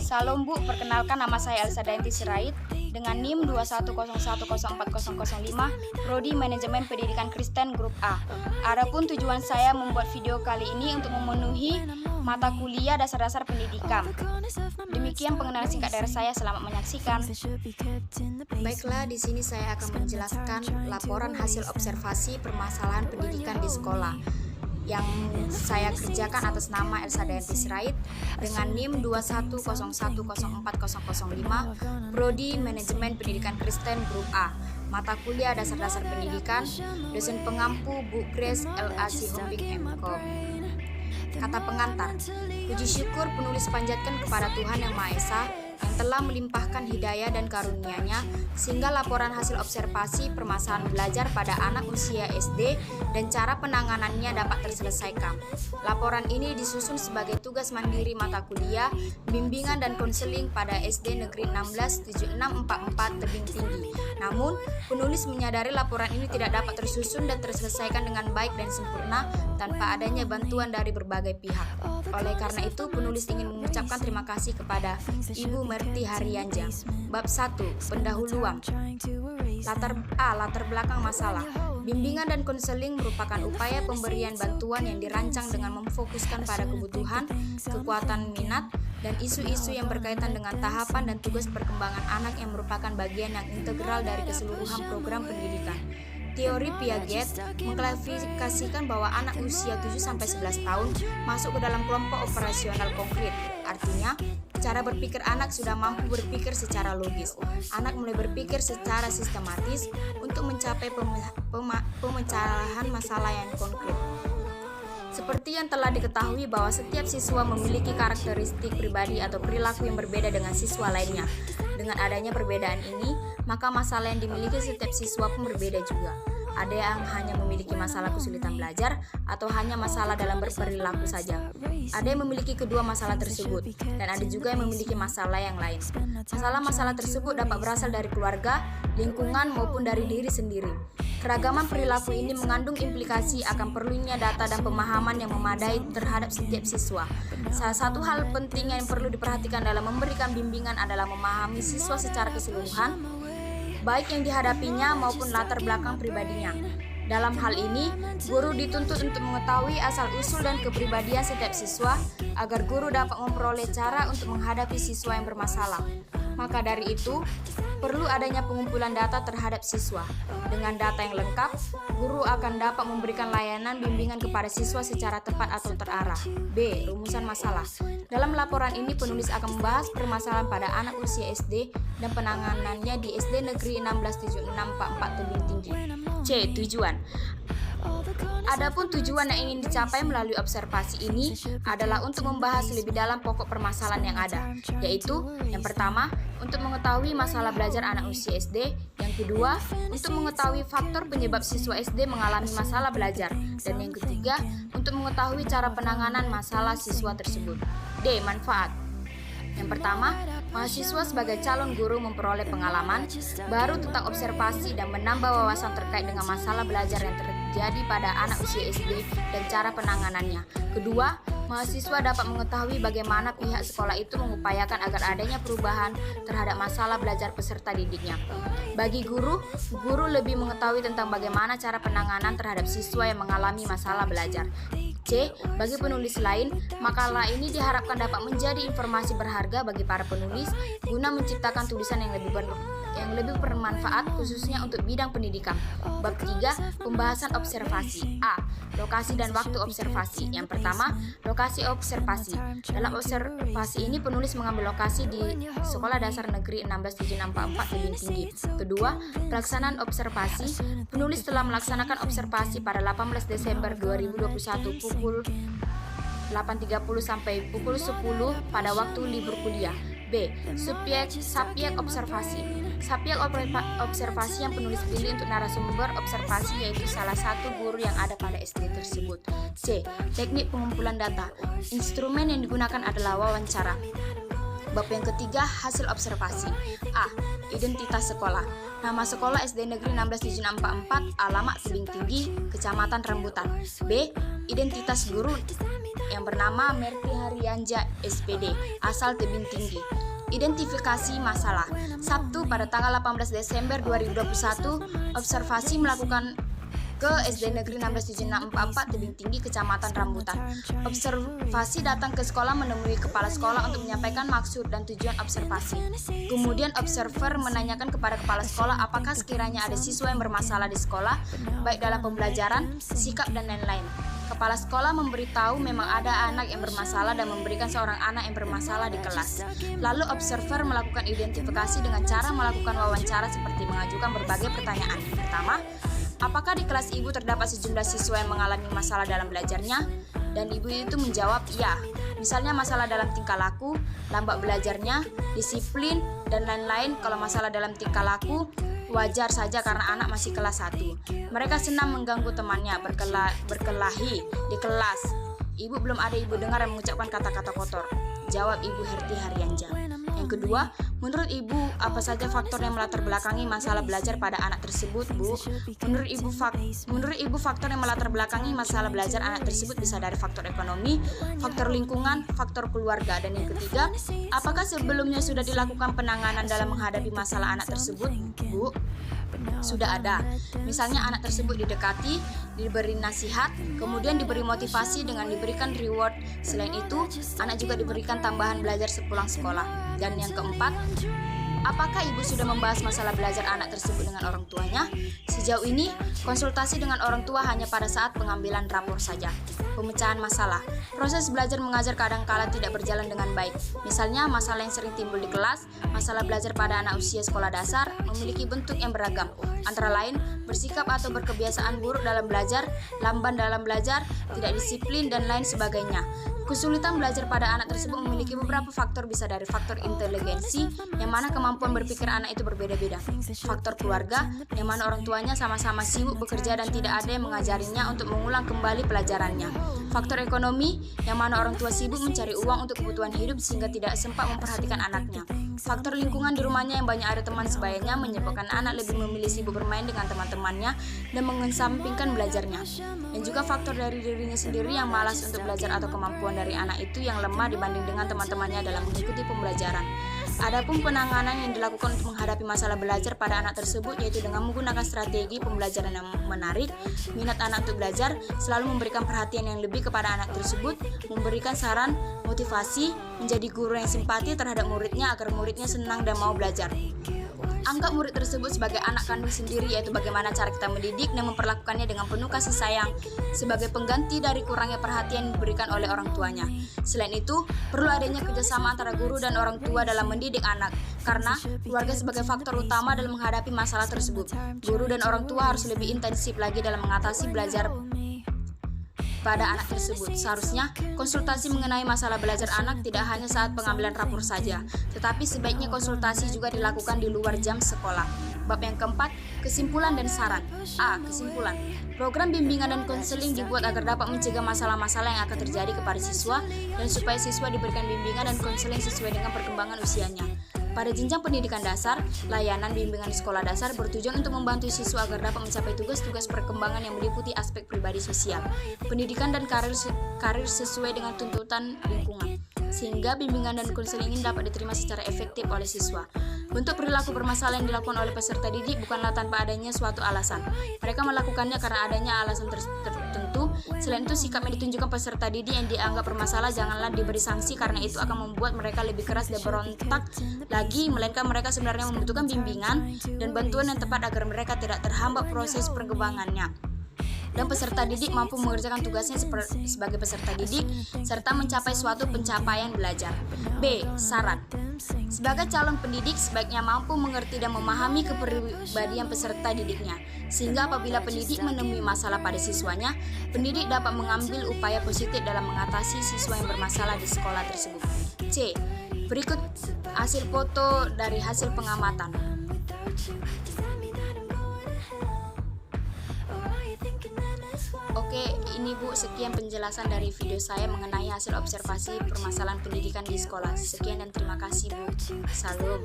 Salam Bu, perkenalkan nama saya Elsa Dayanti Sirait dengan NIM 210104005, Prodi Manajemen Pendidikan Kristen Grup A. Adapun tujuan saya membuat video kali ini untuk memenuhi mata kuliah dasar-dasar pendidikan. Demikian pengenalan singkat dari saya, selamat menyaksikan. Baiklah, di sini saya akan menjelaskan laporan hasil observasi permasalahan pendidikan di sekolah yang saya kerjakan atas nama Elsa Dayanti Sirait dengan NIM 210104005, Prodi Manajemen Pendidikan Kristen Grup A. Mata kuliah dasar-dasar pendidikan, dosen pengampu Bu Grace L.A. Sihombing M.Com. Kata pengantar, puji syukur penulis panjatkan kepada Tuhan Yang Maha Esa yang telah melimpahkan hidayah dan karunia-Nya sehingga laporan hasil observasi permasalahan belajar pada anak usia SD dan cara penanganannya dapat terselesaikan. Laporan ini disusun sebagai tugas mandiri mata kuliah, bimbingan dan konseling pada SD Negeri 16 7644 Tebing Tinggi. Namun, penulis menyadari laporan ini tidak dapat tersusun dan terselesaikan dengan baik dan sempurna tanpa adanya bantuan dari berbagai pihak. Oleh karena itu, penulis ingin mengucapkan terima kasih kepada Ibu Merti Haryanja. Bab 1. Pendahuluan. Latar belakang masalah. Bimbingan dan konseling merupakan upaya pemberian bantuan yang dirancang dengan memfokuskan pada kebutuhan, kekuatan minat, dan isu-isu yang berkaitan dengan tahapan dan tugas perkembangan anak yang merupakan bagian yang integral dari keseluruhan program pendidikan. Teori Piaget mengklasifikasikan bahwa anak usia 7-11 tahun masuk ke dalam kelompok operasional konkret. Artinya, cara berpikir anak sudah mampu berpikir secara logis. Anak mulai berpikir secara sistematis untuk mencapai pemecahan masalah yang konkret. Seperti yang telah diketahui bahwa setiap siswa memiliki karakteristik pribadi atau perilaku yang berbeda dengan siswa lainnya. Dengan adanya perbedaan ini, maka masalah yang dimiliki setiap siswa pun berbeda juga. Ada yang hanya memiliki masalah kesulitan belajar atau hanya masalah dalam berperilaku saja. Ada yang memiliki kedua masalah tersebut, dan ada juga yang memiliki masalah yang lain. Masalah-masalah tersebut dapat berasal dari keluarga, lingkungan, maupun dari diri sendiri. Keragaman perilaku ini mengandung implikasi akan perlunya data dan pemahaman yang memadai terhadap setiap siswa. Salah satu hal penting yang perlu diperhatikan dalam memberikan bimbingan adalah memahami siswa secara keseluruhan, baik yang dihadapinya maupun latar belakang pribadinya. Dalam hal ini, guru dituntut untuk mengetahui asal-usul dan kepribadian setiap siswa agar guru dapat memperoleh cara untuk menghadapi siswa yang bermasalah. Maka dari itu, perlu adanya pengumpulan data terhadap siswa. Dengan data yang lengkap, guru akan dapat memberikan layanan bimbingan kepada siswa secara tepat atau terarah. B. Rumusan masalah. Dalam laporan ini, penulis akan membahas permasalahan pada anak usia SD dan penanganannya di SD Negeri 16 7644 Tebing Tinggi. C. Tujuan. Adapun tujuan yang ingin dicapai melalui observasi ini adalah untuk membahas lebih dalam pokok permasalahan yang ada, yaitu yang pertama, untuk mengetahui masalah belajar anak usia SD, yang kedua, untuk mengetahui faktor penyebab siswa SD mengalami masalah belajar, dan yang ketiga, untuk mengetahui cara penanganan masalah siswa tersebut. D. Manfaat. Yang pertama, mahasiswa sebagai calon guru memperoleh pengalaman baru tentang observasi dan menambah wawasan terkait dengan masalah belajar yang terjadi pada anak usia SD dan cara penanganannya. Kedua, mahasiswa dapat mengetahui bagaimana pihak sekolah itu mengupayakan agar adanya perubahan terhadap masalah belajar peserta didiknya. Bagi guru lebih mengetahui tentang bagaimana cara penanganan terhadap siswa yang mengalami masalah belajar. C. Bagi penulis lain, makalah ini diharapkan dapat menjadi informasi berharga bagi para penulis guna menciptakan tulisan yang lebih bermanfaat khususnya untuk bidang pendidikan. Bab 3. Pembahasan observasi. A. Lokasi dan waktu observasi. Yang pertama, lokasi observasi. Dalam observasi ini penulis mengambil lokasi di Sekolah Dasar Negeri 16 7644 Tebing Tinggi. Kedua, pelaksanaan observasi. Penulis telah melaksanakan observasi pada 18 Desember 2021 pukul 8.30 sampai pukul 10 pada waktu libur kuliah. B. Subjek observasi. Subjek observasi yang penulis pilih untuk narasumber observasi yaitu salah satu guru yang ada pada SD tersebut. C. Teknik pengumpulan data. Instrumen yang digunakan adalah wawancara. Bab yang ketiga, hasil observasi. A. Identitas sekolah. Nama sekolah SD Negeri 16 7644, alamat Tebing Tinggi, Kecamatan Rambutan. B. Identitas guru. yang bernama Merti Haryanja SPD, asal Tebing Tinggi. Identifikasi masalah. Sabtu pada tanggal 18 Desember 2021, observasi melakukan ke SD Negeri 16744 Tebing Tinggi, Kecamatan Rambutan. Observasi datang ke sekolah menemui kepala sekolah untuk menyampaikan maksud dan tujuan observasi. Kemudian observer menanyakan kepada kepala sekolah apakah sekiranya ada siswa yang bermasalah di sekolah, baik dalam pembelajaran, sikap, dan lain-lain. Kepala sekolah memberitahu memang ada anak yang bermasalah dan memberikan seorang anak yang bermasalah di kelas. Lalu observer melakukan identifikasi dengan cara melakukan wawancara seperti mengajukan berbagai pertanyaan. Pertama, apakah di kelas ibu terdapat sejumlah siswa yang mengalami masalah dalam belajarnya? Dan ibu itu menjawab iya. Misalnya masalah dalam tingkah laku, lambat belajarnya, disiplin, dan lain-lain. Kalau masalah dalam tingkah laku, wajar saja karena anak masih kelas 1. Mereka senang mengganggu temannya, berkelahi di kelas. Ibu belum ada ibu dengar yang mengucapkan kata-kata kotor. Jawab Ibu Herti Haryanja. Yang kedua, menurut Ibu, apa saja faktor yang melatar belakangi masalah belajar pada anak tersebut, Bu? Menurut Ibu, faktor yang melatar belakangi masalah belajar anak tersebut bisa dari faktor ekonomi, faktor lingkungan, faktor keluarga. Dan yang ketiga, apakah sebelumnya sudah dilakukan penanganan dalam menghadapi masalah anak tersebut, Bu? Sudah ada. Misalnya anak tersebut didekati, diberi nasihat, kemudian diberi motivasi dengan diberikan reward. Selain itu, anak juga diberikan tambahan belajar sepulang sekolah. Dan yang keempat, apakah ibu sudah membahas masalah belajar anak tersebut dengan orang tuanya? Sejauh ini, konsultasi dengan orang tua hanya pada saat pengambilan rapor saja. Pemecahan masalah. Proses belajar mengajar kadang-kala tidak berjalan dengan baik. Misalnya, masalah yang sering timbul di kelas, masalah belajar pada anak usia sekolah dasar, memiliki bentuk yang beragam. Antara lain, bersikap atau berkebiasaan buruk dalam belajar, lamban dalam belajar, tidak disiplin, dan lain sebagainya. Kesulitan belajar pada anak tersebut memiliki beberapa faktor, bisa dari faktor inteligensi, yang mana kemampuan berpikir anak itu berbeda-beda. Faktor keluarga, yang mana orang tuanya sama-sama sibuk bekerja dan tidak ada yang mengajarinya untuk mengulang kembali pelajarannya. Faktor ekonomi, yang mana orang tua sibuk mencari uang untuk kebutuhan hidup sehingga tidak sempat memperhatikan anaknya. Faktor lingkungan di rumahnya yang banyak ada teman sebayanya menyebabkan anak lebih memilih sibuk bermain dengan teman-temannya dan mengesampingkan belajarnya. Dan juga faktor dari dirinya sendiri yang malas untuk belajar atau kemampuan dari anak itu yang lemah dibanding dengan teman-temannya dalam mengikuti pembelajaran. Adapun penanganan yang dilakukan untuk menghadapi masalah belajar pada anak tersebut yaitu dengan menggunakan strategi pembelajaran yang menarik minat anak untuk belajar, selalu memberikan perhatian yang lebih kepada anak tersebut, memberikan saran, motivasi, menjadi guru yang simpati terhadap muridnya agar muridnya senang dan mau belajar. Anggap murid tersebut sebagai anak kandung sendiri, yaitu bagaimana cara kita mendidik dan memperlakukannya dengan penuh kasih sayang sebagai pengganti dari kurangnya perhatian yang diberikan oleh orang tuanya. Selain itu, perlu adanya kerjasama antara guru dan orang tua dalam mendidik anak, karena keluarga sebagai faktor utama dalam menghadapi masalah tersebut. Guru dan orang tua harus lebih intensif lagi dalam mengatasi belajar pada anak tersebut. Seharusnya konsultasi mengenai masalah belajar anak tidak hanya saat pengambilan rapor saja, tetapi sebaiknya konsultasi juga dilakukan di luar jam sekolah. Bab yang keempat, kesimpulan dan saran. A. Kesimpulan. Program bimbingan dan konseling dibuat agar dapat mencegah masalah-masalah yang akan terjadi kepada siswa dan supaya siswa diberikan bimbingan dan konseling sesuai dengan perkembangan usianya. Pada jenjang pendidikan dasar, layanan bimbingan di sekolah dasar bertujuan untuk membantu siswa agar dapat mencapai tugas-tugas perkembangan yang meliputi aspek pribadi sosial, pendidikan dan karir sesuai dengan tuntutan lingkungan, sehingga bimbingan dan konseling ini dapat diterima secara efektif oleh siswa. Bentuk perilaku bermasalah yang dilakukan oleh peserta didik bukanlah tanpa adanya suatu alasan. Mereka melakukannya karena adanya alasan tertentu. Selain itu, sikap yang ditunjukkan peserta didik yang dianggap bermasalah janganlah diberi sanksi karena itu akan membuat mereka lebih keras dan berontak lagi, melainkan mereka sebenarnya membutuhkan bimbingan dan bantuan yang tepat agar mereka tidak terhambat proses perkembangannya. Dan peserta didik mampu mengerjakan tugasnya sebagai peserta didik serta mencapai suatu pencapaian belajar. B. Saran. Sebagai calon pendidik sebaiknya mampu mengerti dan memahami kepribadian peserta didiknya, sehingga apabila pendidik menemui masalah pada siswanya, pendidik dapat mengambil upaya positif dalam mengatasi siswa yang bermasalah di sekolah tersebut. C. Berikut hasil foto dari hasil pengamatan. Oke, ini Bu, sekian penjelasan dari video saya mengenai hasil observasi permasalahan pendidikan di sekolah. Sekian dan terima kasih Bu. Salam.